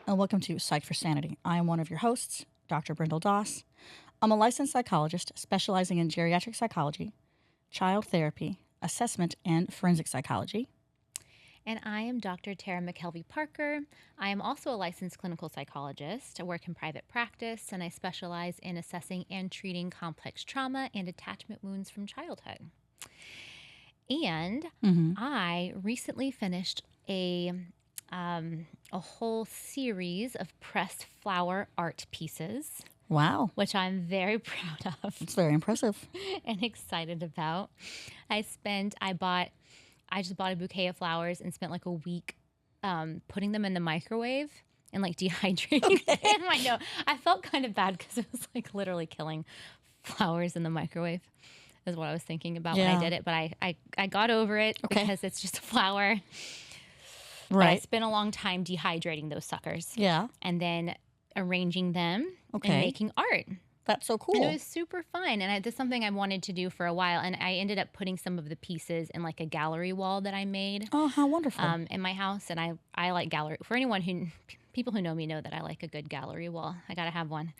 and welcome to Psyched for Sanity. I am one of your hosts, Dr. Brindle Doss. I'm a licensed psychologist specializing in geriatric psychology, child therapy, assessment, and forensic psychology. And I am Dr. Tara McKelvey Parker. I am also a licensed clinical psychologist. I work in private practice, and I specialize in assessing and treating complex trauma and attachment wounds from childhood. And I recently finished a whole series of pressed flower art pieces, Wow, which I'm very proud of it's very impressive. and excited about. I just bought a bouquet of flowers and spent like a week putting them in the microwave and like dehydrating them. I know. I felt kind of bad because it was like literally killing flowers in the microwave is what I was thinking about when I did it. But I got over it because it's just a flower. But I Right. spent a long time dehydrating those suckers. Yeah. And then arranging them and making art. That's so cool. And it was super fun. And this is something I wanted to do for a while. And I ended up putting some of the pieces in like a gallery wall that I made Oh, how wonderful. in my house. And I like gallery. For people who know me know that I like a good gallery wall. I got to have one.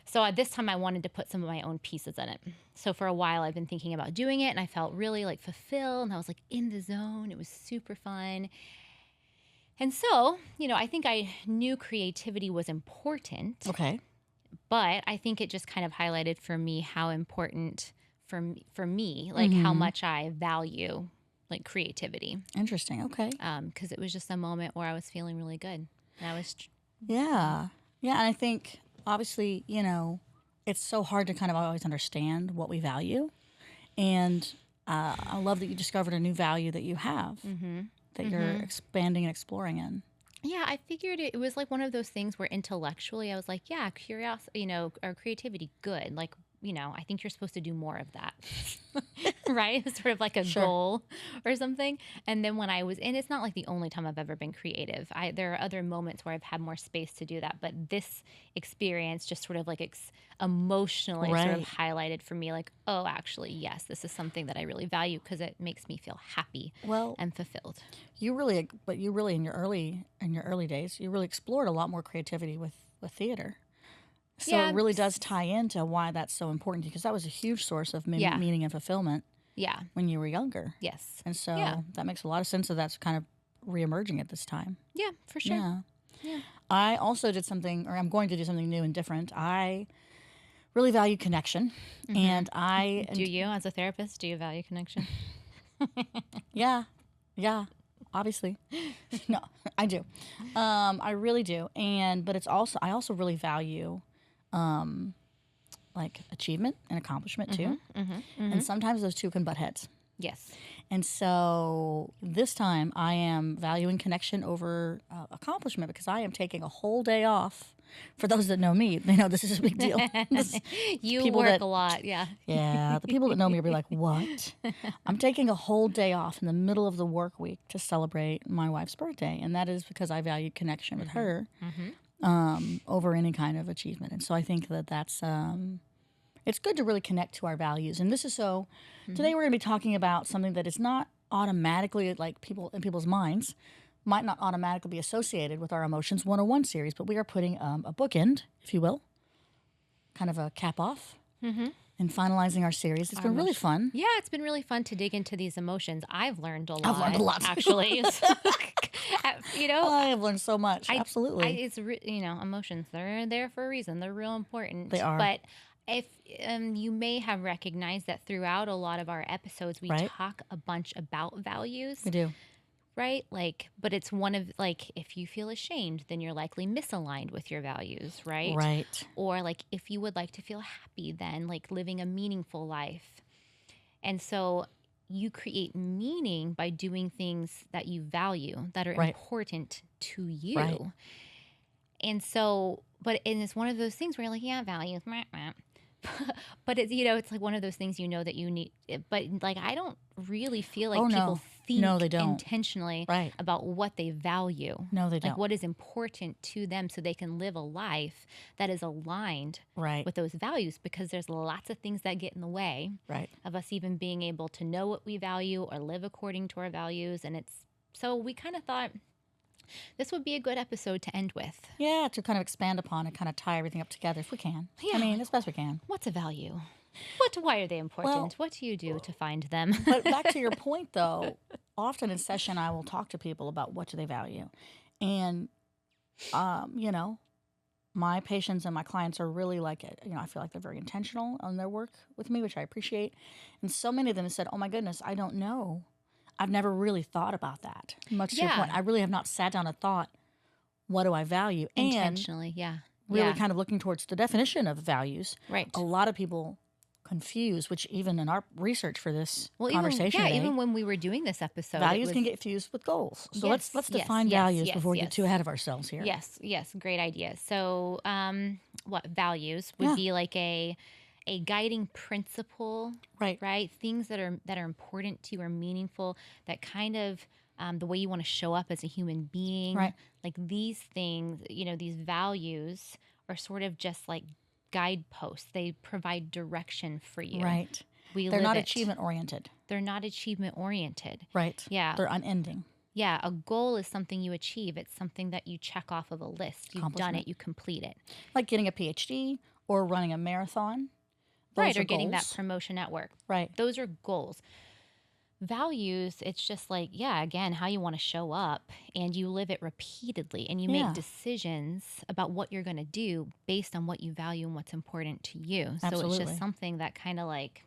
So this time I wanted to put some of my own pieces in it. So for a while I've been thinking about doing it. And I felt really like fulfilled. And I was like in the zone. It was super fun. And so, I think I knew creativity was important. Okay. But I think it just kind of highlighted for me how important for me, like how much I value like creativity. Interesting. Okay. Because it was just a moment where I was feeling really good. And I was, Yeah. Yeah. And I think obviously, it's so hard to kind of always understand what we value. And I love that you discovered a new value that you have that you're expanding and exploring in. yeah, I figured it was like one of those things where intellectually I was like, yeah, curiosity, or creativity, good. Like, I think you're supposed to do more of that. Right? It's sort of like a goal or something. And then when I was in, it's not like the only time I've ever been creative. There are other moments where I've had more space to do that. But this experience just sort of like emotionally sort of highlighted for me like, oh, actually, yes, this is something that I really value because it makes me feel happy and fulfilled. You really in your early days, you really explored a lot more creativity with theater. So Yeah. it really does tie into why that's so important because that was a huge source of meaning and fulfillment Yeah. when you were younger. Yes. And so that makes a lot of sense that that's kind of reemerging at this time. Yeah, for sure. Yeah. I also did something, or I'm going to do something new and different. I really value connection. And Do you, as a therapist, do you value connection? Yeah, obviously. No, I do. I really do. But I also really value like achievement and accomplishment too. And sometimes those two can butt heads. Yes. And so this time I am valuing connection over accomplishment because I am taking a whole day off. For those that know me, they know this is a big deal. You work a lot, yeah. Yeah, the people that know me will be like, what? I'm taking a whole day off in the middle of the work week to celebrate my wife's birthday. And that is because I value connection with her over any kind of achievement. And so I think that that's, it's good to really connect to our values. And this is today we're going to be talking about something that is not automatically like in people's minds, might not automatically be associated with our Emotions 101 series, but we are putting a bookend, if you will, kind of a cap off and finalizing our series. It's been really fun. Yeah, it's been really fun to dig into these emotions. I've learned a lot. I've learned a lot. Actually. I have learned so much. Absolutely. Emotions, they're there for a reason. They're real important. They are. But if you may have recognized that throughout a lot of our episodes, we talk a bunch about values. We do. Right? But it's one of, if you feel ashamed, then you're likely misaligned with your values, right? Right. Or, if you would like to feel happy, then, living a meaningful life. And so you create meaning by doing things that you value, that are important to you. Right. And so, and it's one of those things where you're like, yeah, values, meh, meh. But it's it's like one of those things that you need, but I don't really feel like people think they don't. intentionally about what they value. No, they don't. What is important to them so they can live a life that is aligned with those values, because there's lots of things that get in the way of us even being able to know what we value or live according to our values. And so we kind of thought, This would be a good episode to end with. Yeah, to kind of expand upon and kind of tie everything up together if we can. Yeah. I mean, as best we can. What's a value? Why are they important? Well, what do you do to find them? But back to your point, though, often in session, I will talk to people about what do they value. And, you know, my patients and my clients are really like, you know, I feel like they're very intentional on their work with me, which I appreciate. And so many of them have said, oh my goodness, I don't know. I've never really thought about that. Much to your point, I really have not sat down and thought, what do I value? Intentionally, and really kind of looking towards the definition of values. Right. A lot of people confuse, which even in our research for this conversation today, even when we were doing this episode, values can get fused with goals. So let's define values before we get too ahead of ourselves here. Yes, great idea. So what values would be like a guiding principle, right? Things that are important to you or meaningful, that kind of the way you want to show up as a human being. Right. Like these things, you know, these values are sort of just like guideposts. They provide direction for you. Right. They're not achievement oriented. They're not achievement oriented. Right. Yeah. They're unending. Yeah. A goal is something you achieve. It's something that you check off of a list. You've done it. You complete it. Like getting a PhD or running a marathon. Right. Or getting that promotion at work. Right. Those are goals. Values, it's just like, again, how you want to show up, and you live it repeatedly, and you make decisions about what you're going to do based on what you value and what's important to you. Absolutely. So it's just something that kind of like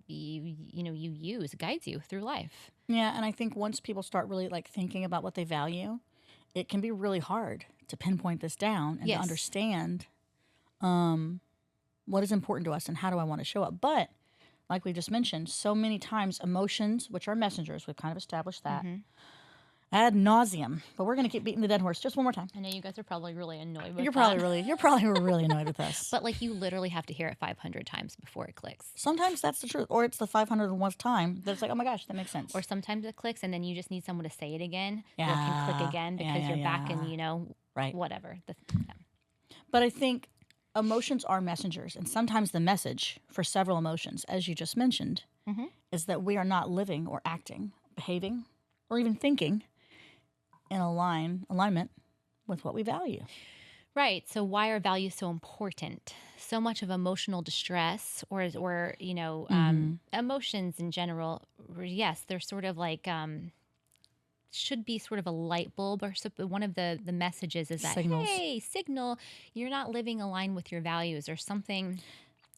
you use, guides you through life. Yeah, and I think once people start really like thinking about what they value, it can be really hard to pinpoint this down and to understand what is important to us and how do I want to show up. But like we just mentioned, so many times emotions, which are messengers, we've kind of established that, ad nauseum. But we're going to keep beating the dead horse just one more time. I know you guys are probably really annoyed with You're probably really annoyed with us. But like you literally have to hear it 500 times before it clicks. Sometimes that's the truth. Or it's the 501st time that it's like, oh my gosh, that makes sense. Or sometimes it clicks and then you just need someone to say it again. Yeah. Or it can click again because you're back in, whatever. But I think emotions are messengers, and sometimes the message for several emotions, as you just mentioned, is that we are not living or acting, behaving, or even thinking in alignment with what we value. Right. So why are values so important? So much of emotional distress or emotions in general, yes, they're sort of like should be sort of a light bulb, or one of the messages is that, signals. Hey, signal, you're not living aligned with your values, or something,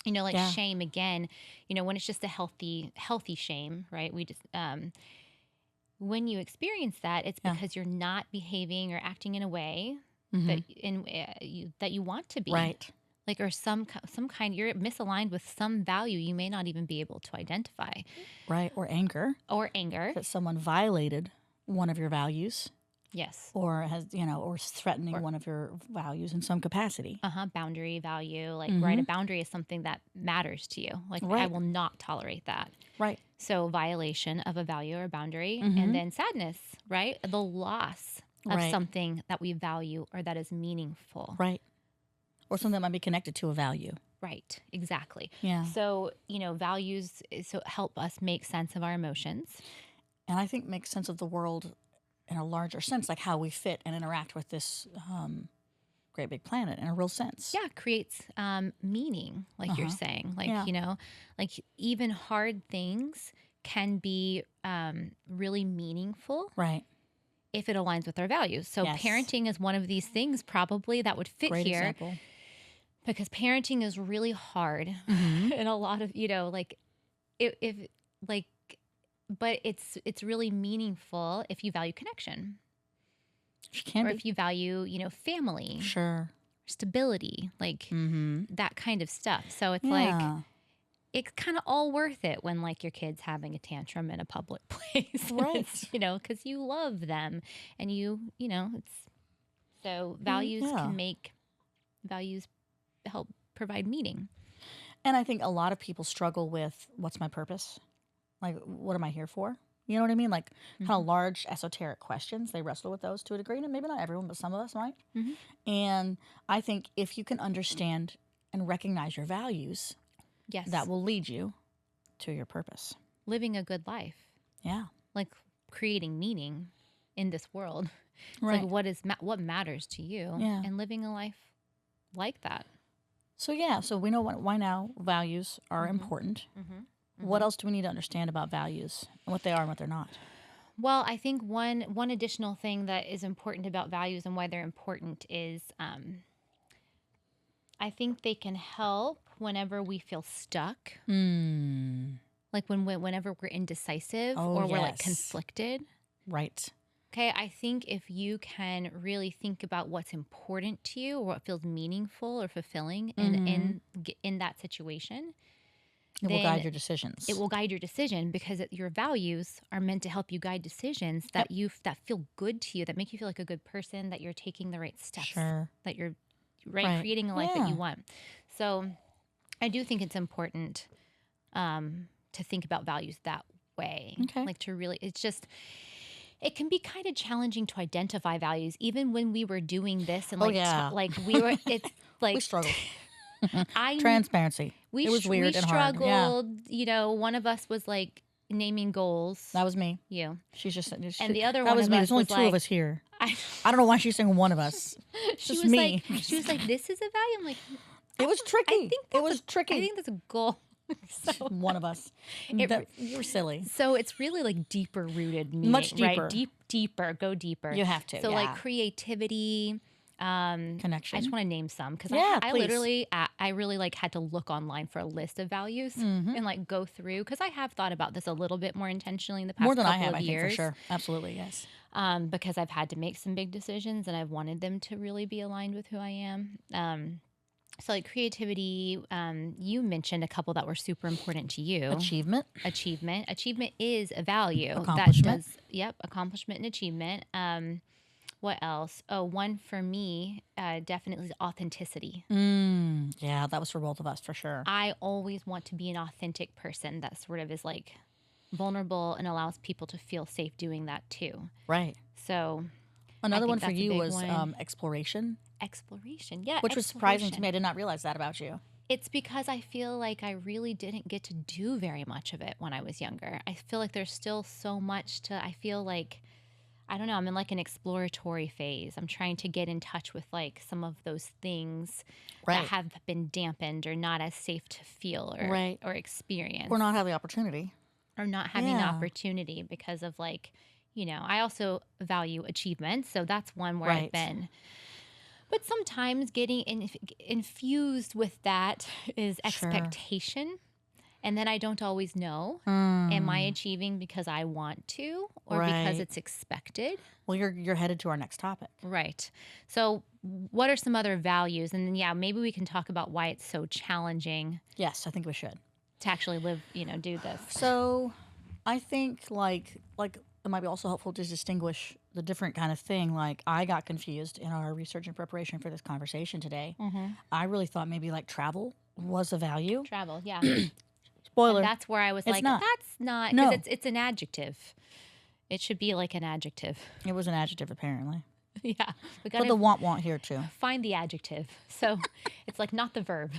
like shame again, when it's just a healthy shame, right? We just, when you experience that, it's because you're not behaving or acting in a way that you want to be. Right. Like, or some kind, you're misaligned with some value you may not even be able to identify. Right. Or anger. That someone violated one of your values. Yes. Or has, or is threatening one of your values in some capacity. Boundary value. Like, right, a boundary is something that matters to you. Like, I will not tolerate that. Right. So violation of a value or boundary. And then sadness, right? The loss of something that we value or that is meaningful. Right. Or something that might be connected to a value. Right. Exactly. Yeah. So, values help us make sense of our emotions. And I think make sense of the world in a larger sense, like how we fit and interact with this great big planet in a real sense. Yeah, creates meaning, like you're saying. Like, like even hard things can be really meaningful. Right. If it aligns with our values. So parenting is one of these things probably that would fit great here. Example. Because parenting is really hard. And a lot of, but it's really meaningful if you value connection. If you value, family. Sure. Stability, like that kind of stuff. So it's like, it's kind of all worth it when like your kid's having a tantrum in a public place. Right. Because you love them and it's, so values values help provide meaning. And I think a lot of people struggle with what's my purpose? Like, what am I here for? You know what I mean? Like, kind of large, esoteric questions. They wrestle with those to a degree. And maybe not everyone, but some of us might. And I think if you can understand and recognize your values, that will lead you to your purpose. Living a good life. Yeah. Like, creating meaning in this world. It's Right. like what matters to you, Yeah. and living a life like that. So yeah, so we know why now values are Mm-hmm. important. Mm-hmm. What else do we need to understand about values and what they are and what they're not? Well, I think one additional thing that is important about values and why they're important is I think they can help whenever we feel stuck, like whenever we're indecisive or we're like yes. conflicted. Right. Okay, I think if you can really think about what's important to you or what feels meaningful or fulfilling in that situation, It will guide then your decisions. it will guide your decision, because your values are meant to help you guide decisions that that feel good to you, that make you feel like a good person, that you're taking the right steps, Sure. that you're Right. creating a life that Yeah. you want. So I do think it's important to think about values that way. Okay. Like to really, it can be kind of challenging to identify values, even when we were doing this and Oh, like, yeah. it's like We struggled. I Transparency. It was weird and hard. Yeah. struggled. You know, one of us was like naming goals. That was me. You. She's just And the other that one was of me. us There's only was two like, of us here. I I don't know why she's saying one of us. she Just was me. like, this is a value. I'm like, It was tricky. I think It was tricky. I think that's a goal. So, One of us. You're silly. so it's really like deeper rooted meaning, Much deeper. right? Deeper, go deeper. You have to. So yeah. like creativity, Connection. I just want to name some, because Yeah, I please. literally, I really like had to look online for a list of values and like go through, because I have thought about this a little bit more intentionally in the past More than I couple have, of I think, years. for sure. Absolutely, yes. Because I've had to make some big decisions and I've wanted them to really be aligned with who I am. So like creativity, you mentioned a couple that were super important to you. Achievement. Achievement is a value. Accomplishment. Accomplishment and achievement. What else? Oh, one for me, definitely is authenticity. Yeah, that was for both of us, for sure. I always want to be an authentic person that sort of is like vulnerable and allows people to feel safe doing that too. Right. So Another think one for that's a you big was one. Exploration, Exploration. Yeah. which was surprising to exploration. me. I did not realize that about you. It's because I feel like I really didn't get to do very much of it when I was younger. I feel like there's still so much I feel like, I don't know, I'm in like an exploratory phase. I'm trying to get in touch with like some of those things Right. that have been dampened or not as safe to feel or experience. Or not have the opportunity. Or not having the Yeah. opportunity because of like, I also value achievement. So that's one where I've Right. been. But sometimes getting infused with that is Sure. expectation. And then I don't always know, am I achieving because I want to or because Right. it's expected? Well, you're headed to our next topic. Right. So what are some other values? And then, yeah, maybe we can talk about why it's so challenging Yes, I think we should. to actually live, do this. So, I think like it might be also helpful to distinguish the different kind of thing. Like I got confused in our research and preparation for this conversation today. I really thought maybe like travel was a value. Travel, yeah. Spoiler. And that's where I was It's like, not. that's not, No. because it's an adjective. It should be like an adjective. It was an adjective apparently. Yeah. We But got the to want here too. find the adjective. So it's like not the verb,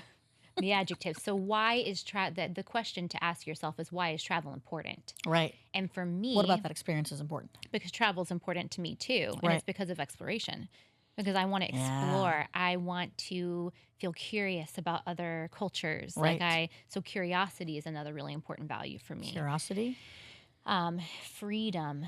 the adjective. So why is the question to ask yourself is, why is travel important? Right. And for me, What about that experience is important? because travel is important to me too. And Right. it's because of exploration. Because I want to explore. I want to feel curious about other cultures. Right. So curiosity is another really important value for me. Curiosity, Freedom.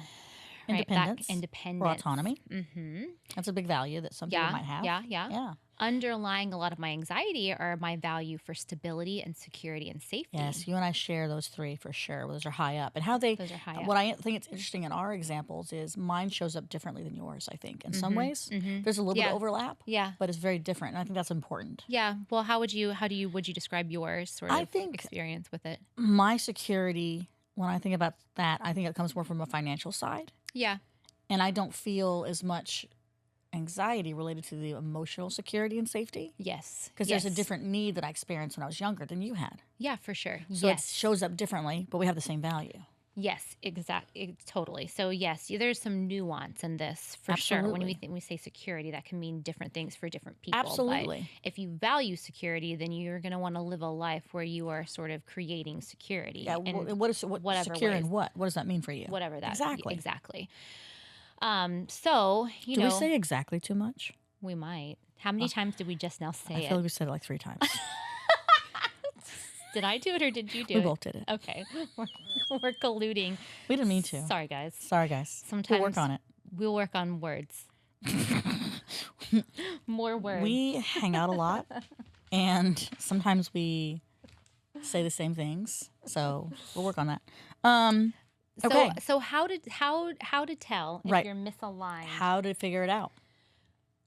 independence, Right? Independence. or autonomy. Mm-hmm. That's a big value that some people might have. Yeah. Underlying a lot of my anxiety are my value for stability and security and safety. Yes, you and I share those three for sure. Those are high up. And how they, Those are high up. what I think it's interesting in our examples is mine shows up differently than yours, I think. In some ways, there's a little bit Yeah. of overlap, Yeah. but it's very different. And I think that's important. Yeah. Well, would you describe your sort I of think- experience with it? My security, when I think about that, I think it comes more from a financial side. Yeah. And I don't feel as much anxiety related to the emotional security and safety. Yes. Because there's a different need that I experienced when I was younger than you had. Yeah, for sure. So yes. it shows up differently, but we have the same value. Yes, exactly. Totally. So yes, there's some nuance in this for sure. When Absolutely. we say security, that can mean different things for different people. Absolutely. But if you value security, then you're going to want to live a life where you are sort of creating security. Yeah. in what is whatever secure ways. and what? What does that mean for you? Whatever that. Exactly. Exactly. So, Do we say exactly too much? we might. How many times did we just now say I it? feel like we said it like 3 times. Did I do it or did you do We it? both did it. Okay. We're colluding. We didn't mean to. Sorry, guys. Sorry, guys. Sometimes We'll work on it. We'll work on words. More words. We hang out a lot, and sometimes we say the same things. So we'll work on that. Okay. So how to tell if Right. you're misaligned How to figure it out?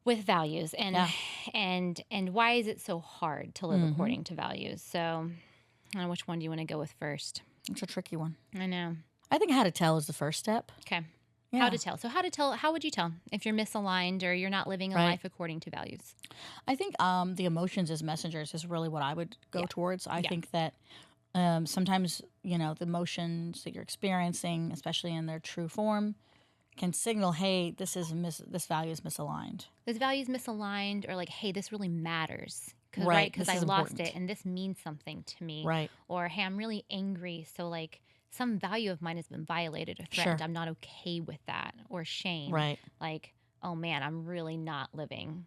with values and Yeah. and why is it so hard to live according to values? So I don't know, which one do you want to go with first? It's a tricky one. I know. I think how to tell is the first step. Okay. Yeah. How to tell. So how would you tell if you're misaligned or you're not living a Right. life according to values? I think the emotions as messengers is really what I would go towards. I Yeah. think that sometimes, the emotions that you're experiencing, especially in their true form, can signal, hey, this value is misaligned. This value is misaligned, or like, hey, this really matters. Right, Because this I is lost important. it and this means something to me. Right. Or, hey, I'm really angry. So, like, some value of mine has been violated or threatened. Sure. I'm not okay with that. Or shame. Right. Like, oh man, I'm really not living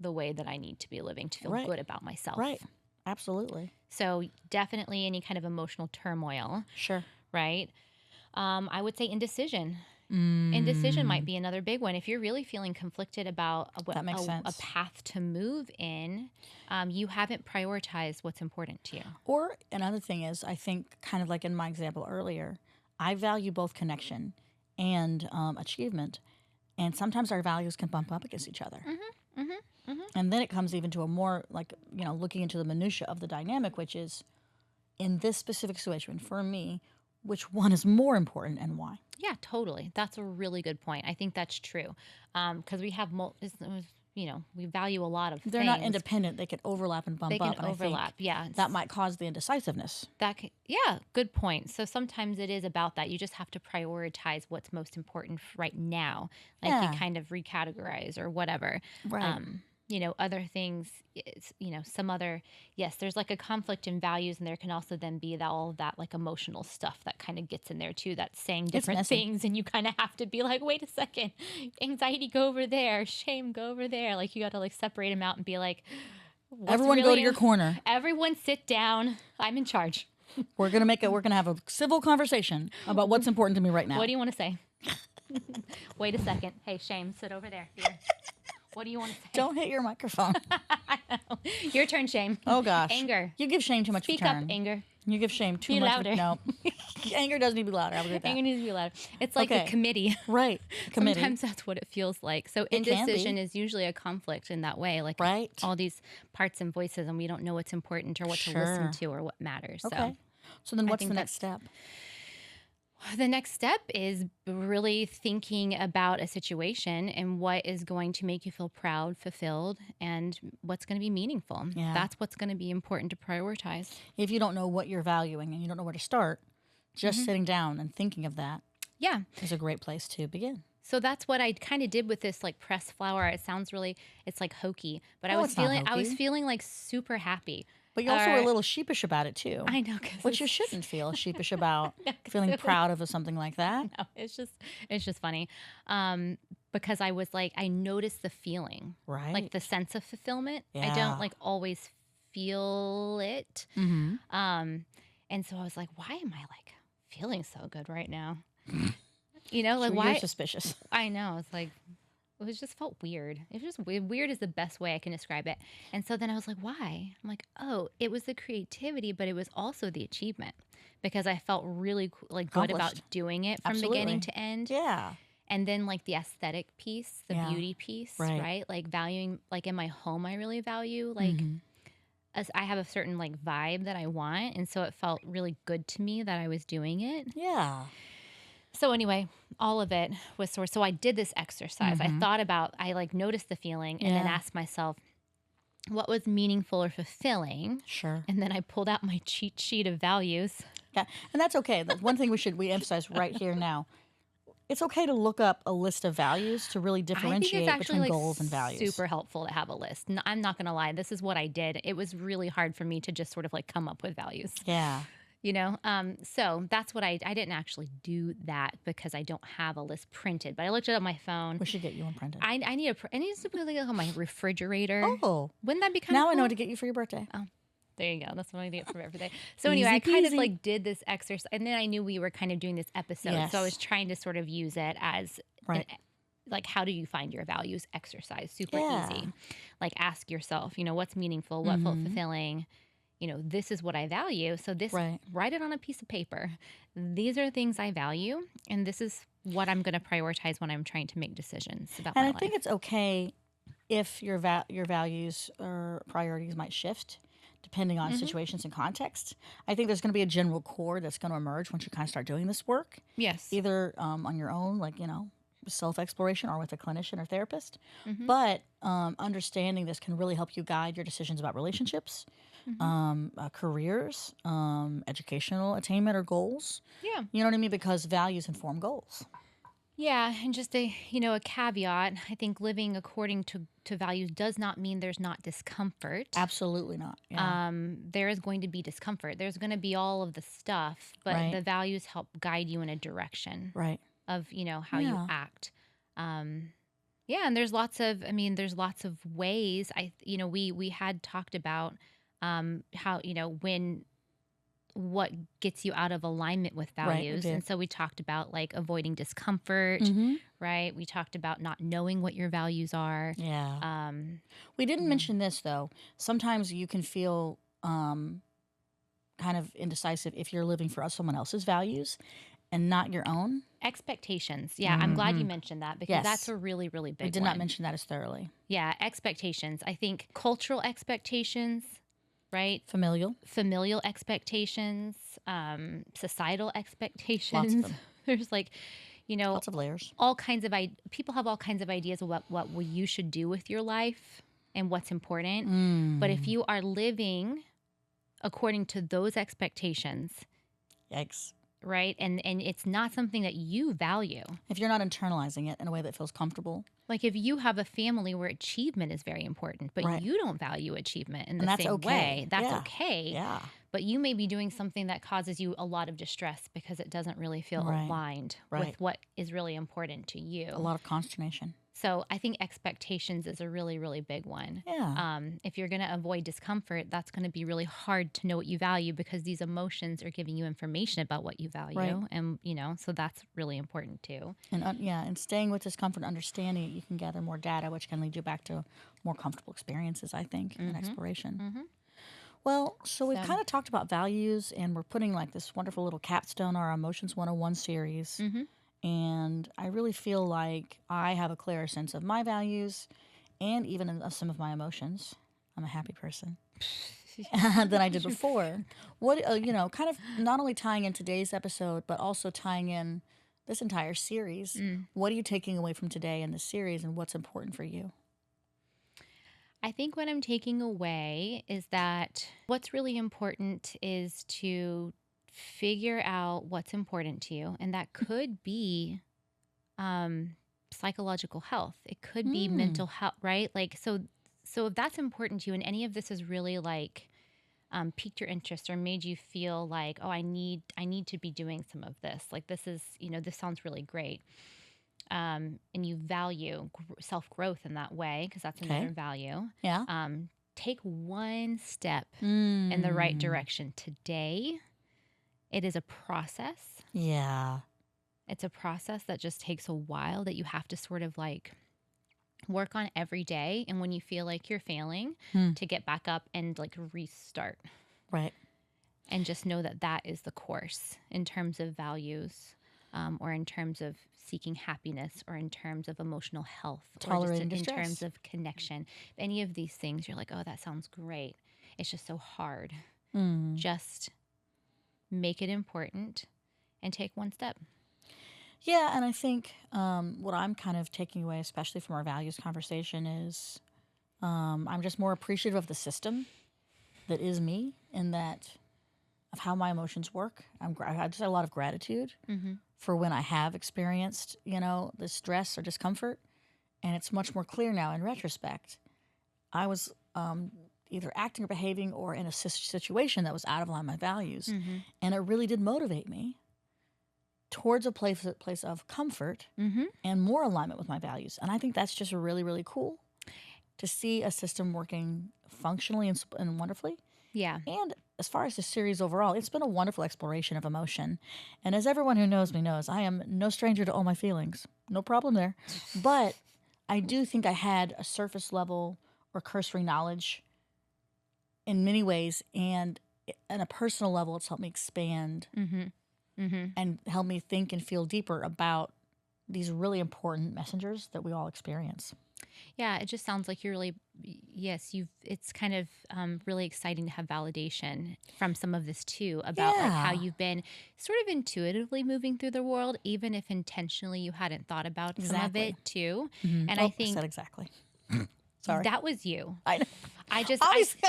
the way that I need to be living to feel Right. good about myself. Right. Absolutely. So, definitely any kind of emotional turmoil, Sure. right? I would say indecision. Indecision might be another big one. If you're really feeling conflicted about That makes a sense. path to move in, you haven't prioritized what's important to you. Or another thing is, I think, kind of like in my example earlier, I value both connection and achievement. And sometimes our values can bump up against each other. And then it comes even to a more like, looking into the minutia of the dynamic, which is in this specific situation for me, which one is more important and why? Yeah, totally. That's a really good point. I think that's true. Because we have, we value a lot of They're things. not independent. They can overlap and bump They can up. And I think overlap. Yeah. that might cause the indecisiveness. Yeah, good point. So sometimes it is about that. You just have to prioritize what's most important right now. Like Yeah. you kind of recategorize or whatever. Right. Other things, some other, yes, there's like a conflict in values, and there can also then be all of that like emotional stuff that kind of gets in there too, that's saying different messy. things, and you kind of have to be like, wait a second, anxiety, go over there, shame, go over there. Like you got to like separate them out and be like, Everyone go to your corner. Everyone sit down. I'm in charge. We're gonna have a civil conversation about what's important to me right now. What do you want to say? Wait a second. Hey, shame, sit over there. Here. What do you want to say? Don't hit your microphone. I know. Your turn, shame. Oh gosh. Anger. You give shame too much Speak return. up, anger. You give shame too Be much. louder. No. Anger does need to be louder. I would agree with that. Anger needs to be louder. It's like Okay. a committee. Right. Committee. Sometimes that's what it feels like. So It can indecision be. is usually a conflict in that way. Like Right. all these parts and voices, and we don't know what's important or what to listen to or what matters. Okay. So then what's think the next step? The next step is really thinking about a situation and what is going to make you feel proud, fulfilled, and what's going to be meaningful. Yeah. That's what's going to be important to prioritize. If you don't know what you're valuing and you don't know where to start, just Mm-hmm. sitting down and thinking of that Yeah. is a great place to begin. So that's what I kind of did with this like pressed flower. It sounds really, it's like hokey, but No, it's not I was hokey. feeling like super happy. But you also were a little sheepish about it too. I know, because Which you shouldn't feel sheepish about feeling proud of something like that. No, it's just funny. Because I was like, I noticed the feeling, Right. like the sense of fulfillment. I Yeah. don't like always feel it. Mm-hmm. And so I was like, why am I like feeling so good right now? Like So why? you're suspicious. I know. It's like, it just felt weird. It was just weird. Weird is the best way I can describe it. And so then I was like, why? I'm like, oh, it was the creativity, but it was also the achievement, because I felt really like good about Accomplished. doing it from Absolutely. beginning to end. Yeah. And then like the aesthetic piece, the Yeah. beauty piece, Right. right? Like valuing, like in my home, I really value like Mhm. as I have a certain like vibe that I want. And so it felt really good to me that I was doing it. Yeah. So anyway, all of it was so I did this exercise. I thought about, I like noticed the feeling and then Yeah. asked myself what was meaningful or fulfilling. Sure. And then I pulled out my cheat sheet of values. Yeah. And that's okay. That's one thing we emphasize right here now. It's okay to look up a list of values to really I think differentiate it's actually between like goals and values. super helpful to have a list. I'm not going to lie. This is what I did. It was really hard for me to just sort of like come up with values. Yeah. So that's what I didn't actually do that because I don't have a list printed, but I looked it up on my phone. We should get you one printed. I need to put it on my refrigerator. Oh. Wouldn't that be kind of Now cool? I know what to get you for your birthday. Oh, there you go. That's what I get for everything. So Easy anyway, I kind of peasy. like did this exercise, and then I knew we were kind of doing this episode. Yes. So I was trying to sort of use it as Right. like, how do you find your values exercise? Super Yeah. easy. Like, ask yourself, what's meaningful? What felt fulfilling? This is what I value. So write it on a piece of paper. These are things I value, and this is what I'm going to prioritize when I'm trying to make decisions about my life. And I think it's okay if your values or priorities might shift depending on situations and context. I think there's going to be a general core that's going to emerge once you kind of start doing this work. Yes. Either on your own, like, self-exploration, or with a clinician or therapist. But understanding this can really help you guide your decisions about relationships, careers, educational attainment or goals. Yeah. You know what I mean? Because values inform goals. Yeah, and just a caveat, I think living according to values does not mean there's not discomfort. Absolutely not. Yeah. There is going to be discomfort. There's going to be all of the stuff, but the values help guide you in a direction of, how you act. And there's lots of ways. We had talked about how, what gets you out of alignment with values. And so we talked about like avoiding discomfort, right? We talked about not knowing what your values are. Yeah. We didn't mention this though. Sometimes you can feel kind of indecisive if you're living for someone else's values and not your own. Expectations. Yeah, I'm glad you mentioned that because that's a really, really big one. We did not mention that as thoroughly. Yeah, expectations. I think cultural expectations, right? Familial expectations, societal expectations. Lots of them. There's like, lots of layers. All kinds of people have all kinds of ideas of what you should do with your life and what's important. But if you are living according to those expectations, yikes. Right? And it's not something that you value. If you're not internalizing it in a way that feels comfortable. Like if you have a family where achievement is very important, but you don't value achievement in the same way, that's okay. Yeah. But you may be doing something that causes you a lot of distress because it doesn't really feel aligned with what is really important to you. A lot of consternation. So I think expectations is a really, really big one. Yeah. If you're going to avoid discomfort, that's going to be really hard to know what you value because these emotions are giving you information about what you value. Right. And, so that's really important too. And and staying with discomfort, understanding it, you can gather more data, which can lead you back to more comfortable experiences, I think, and exploration. Well, so we've kind of talked about values, and we're putting like this wonderful little capstone on our Emotions 101 series. And I really feel like I have a clearer sense of my values and even of some of my emotions. I'm a happy person than I did before. What, kind of not only tying in today's episode, but also tying in this entire series. What are you taking away from today in this series, and what's important for you? I think what I'm taking away is that what's really important is to figure out what's important to you. And that could be psychological health. It could be mental health, right? Like, so if that's important to you and any of this has really like piqued your interest or made you feel like, oh, I need to be doing some of this. Like this is, this sounds really great. And you value self-growth in that way because that's another value. Yeah. Take one step in the right direction today. It is a process. Yeah. It's a process that just takes a while that you have to sort of like work on every day. And when you feel like you're failing, to get back up and like restart. Right. And just know that that is the course in terms of values or in terms of seeking happiness or in terms of emotional health Tolerating or just in distress. terms of connection. Any of these things, you're like, oh, that sounds great. It's just so hard. Just make it important and take one step. Yeah, and I think what I'm kind of taking away, especially from our values conversation, is I'm just more appreciative of the system that is me and that of how my emotions work. I just have a lot of gratitude for when I have experienced, the stress or discomfort. And it's much more clear now in retrospect. I was either acting or behaving or in a situation that was out of line with my values. And it really did motivate me towards a place of comfort and more alignment with my values. And I think that's just really, really cool to see a system working functionally and wonderfully. Yeah. And as far as the series overall, it's been a wonderful exploration of emotion. And as everyone who knows me knows, I am no stranger to all my feelings. No problem there. But I do think I had a surface level or cursory knowledge in many ways. And on a personal level, it's helped me expand and help me think and feel deeper about these really important messengers that we all experience. Yeah, it just sounds like you're really, it's kind of really exciting to have validation from some of this too about like how you've been sort of intuitively moving through the world, even if intentionally you hadn't thought about some of it too. And I think I said exactly. Sorry. That was you. I know. I just, Obviously,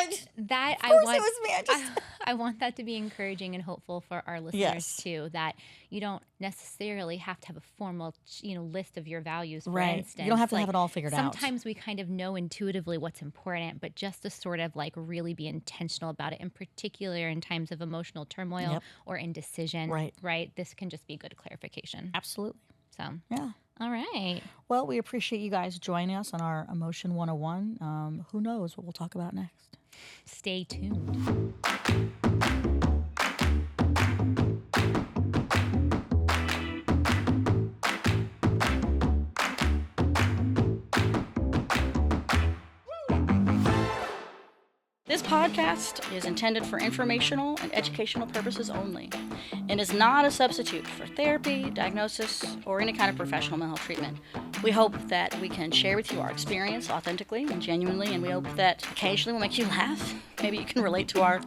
I want that to be encouraging and hopeful for our listeners too, that you don't necessarily have to have a formal, list of your values, for instance. You don't have to have it all figured out. Sometimes we kind of know intuitively what's important, but just to sort of like really be intentional about it, in particular in times of emotional turmoil or indecision, right? This can just be good clarification. Absolutely. So, yeah. All right. Well, we appreciate you guys joining us on our Emotion 101. Who knows what we'll talk about next? Stay tuned. This podcast is intended for informational and educational purposes only and is not a substitute for therapy, diagnosis, or any kind of professional mental health treatment. We hope that we can share with you our experience authentically and genuinely, and we hope that occasionally we'll make you laugh. Maybe you can relate to our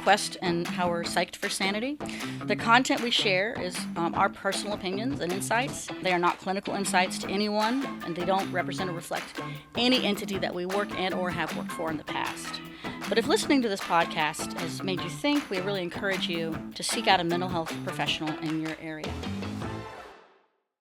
quest and how we're psyched for sanity. The content we share is our personal opinions and insights. They are not clinical insights to anyone, and they don't represent or reflect any entity that we work and or have worked for in the past. But if listening to this podcast has made you think, we really encourage you to seek out a mental health professional in your area.